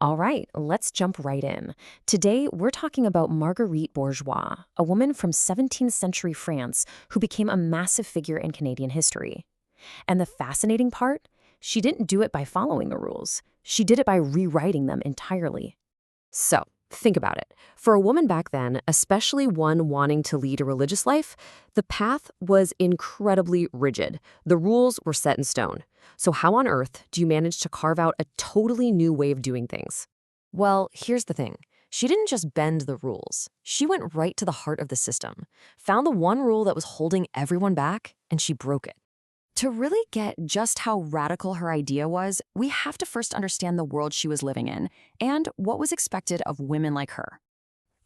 All right, let's jump right in. Today, we're talking about Marguerite Bourgeoys, a woman from 17th century France who became a massive figure in Canadian history. And the fascinating part? She didn't do it by following the rules. She did it by rewriting them entirely. So, think about it. For a woman back then, especially one wanting to lead a religious life, the path was incredibly rigid. The rules were set in stone. So how on earth do you manage to carve out a totally new way of doing things? Well, here's the thing. She didn't just bend the rules. She went right to the heart of the system, found the one rule that was holding everyone back, and she broke it. To really get just how radical her idea was, we have to first understand the world she was living in and what was expected of women like her.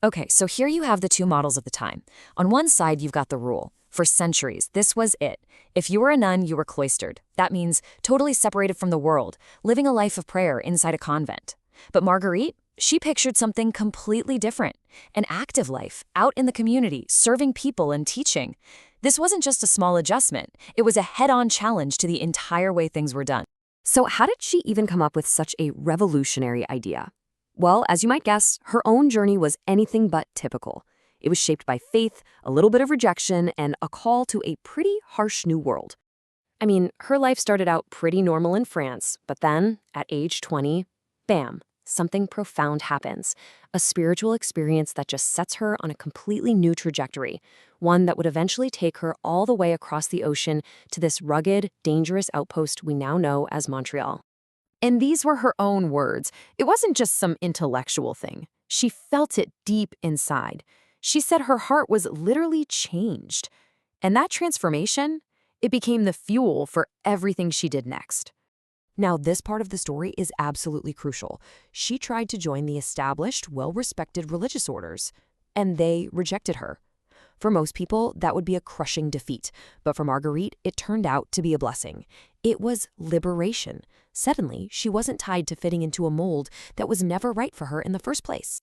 Okay, so here you have the two models of the time. On one side, you've got the rule. For centuries, this was it. If you were a nun, you were cloistered. That means totally separated from the world, living a life of prayer inside a convent. But Marguerite, she pictured something completely different. An active life, out in the community, serving people and teaching. This wasn't just a small adjustment. It was a head-on challenge to the entire way things were done. So how did she even come up with such a revolutionary idea? Well, as you might guess, her own journey was anything but typical. It was shaped by faith, a little bit of rejection, and a call to a pretty harsh new world. I mean, her life started out pretty normal in France, but then, at age 20, bam, something profound happens. A spiritual experience that just sets her on a completely new trajectory, one that would eventually take her all the way across the ocean to this rugged, dangerous outpost we now know as Montreal. And these were her own words. It wasn't just some intellectual thing. She felt it deep inside. She said her heart was literally changed. And that transformation, it became the fuel for everything she did next. Now, this part of the story is absolutely crucial. She tried to join the established, well-respected religious orders, and they rejected her. For most people, that would be a crushing defeat, but for Marguerite, it turned out to be a blessing. It was liberation. Suddenly, she wasn't tied to fitting into a mold that was never right for her in the first place.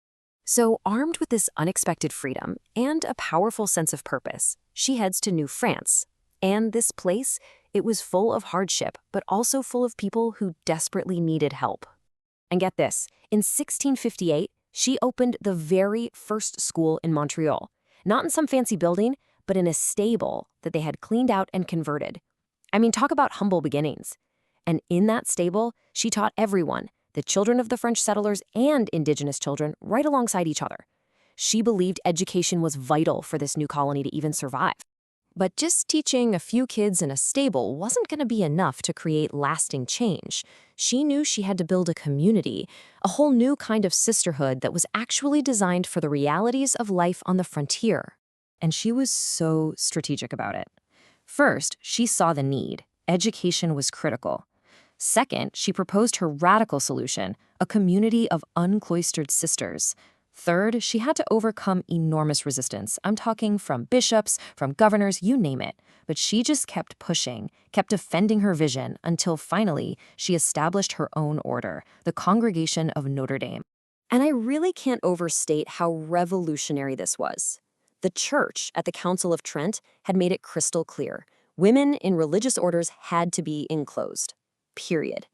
So, armed with this unexpected freedom and a powerful sense of purpose, she heads to New France. And this place, it was full of hardship, but also full of people who desperately needed help. And get this, in 1658, she opened the very first school in Montreal. Not in some fancy building, but in a stable that they had cleaned out and converted. I mean, talk about humble beginnings. And in that stable, she taught everyone, the children of the French settlers and indigenous children, right alongside each other. She believed education was vital for this new colony to even survive. But just teaching a few kids in a stable wasn't going to be enough to create lasting change. She knew she had to build a community, a whole new kind of sisterhood that was actually designed for the realities of life on the frontier. And she was so strategic about it. First, she saw the need. Education was critical. Second, she proposed her radical solution, a community of uncloistered sisters. Third, she had to overcome enormous resistance. I'm talking from bishops, from governors, you name it. But she just kept pushing, kept defending her vision until finally she established her own order, the Congregation of Notre Dame. And I really can't overstate how revolutionary this was. The church at the Council of Trent had made it crystal clear. Women in religious orders had to be enclosed. Period.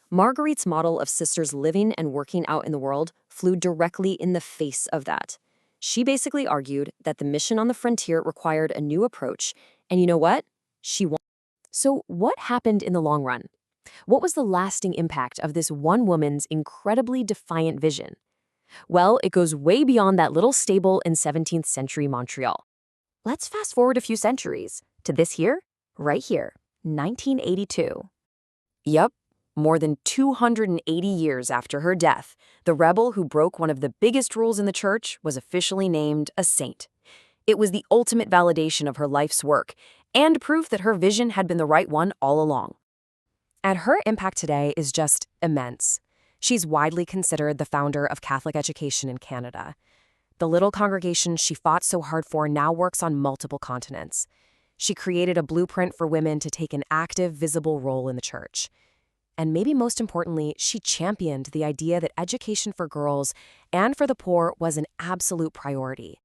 Marguerite's model of sisters living and working out in the world flew directly in the face of that. She basically argued that the mission on the frontier required a new approach, and you know what? She won. So what happened in the long run? What was the lasting impact of this one woman's incredibly defiant vision? Well, it goes way beyond that little stable in 17th century Montreal. Let's fast forward a few centuries to this here, right here, 1982. Yup. More than 280 years after her death, the rebel who broke one of the biggest rules in the church was officially named a saint. It was the ultimate validation of her life's work and proof that her vision had been the right one all along. And her impact today is just immense. She's widely considered the founder of Catholic education in Canada. The little congregation she fought so hard for now works on multiple continents. She created a blueprint for women to take an active, visible role in the church. And maybe most importantly, she championed the idea that education for girls and for the poor was an absolute priority.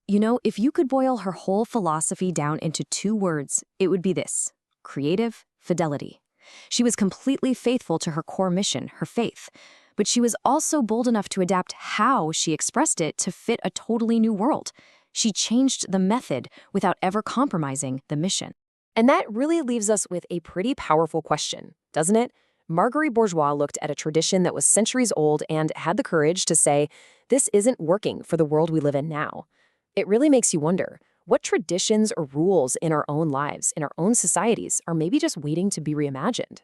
You know, if you could boil her whole philosophy down into two words, it would be this: creative fidelity. She was completely faithful to her core mission, her faith. but she was also bold enough to adapt how she expressed it to fit a totally new world. She changed the method without ever compromising the mission. And that really leaves us with a pretty powerful question, doesn't it? Marguerite Bourgeoys looked at a tradition that was centuries old and had the courage to say, this isn't working for the world we live in now. It really makes you wonder, what traditions or rules in our own lives, in our own societies, are maybe just waiting to be reimagined?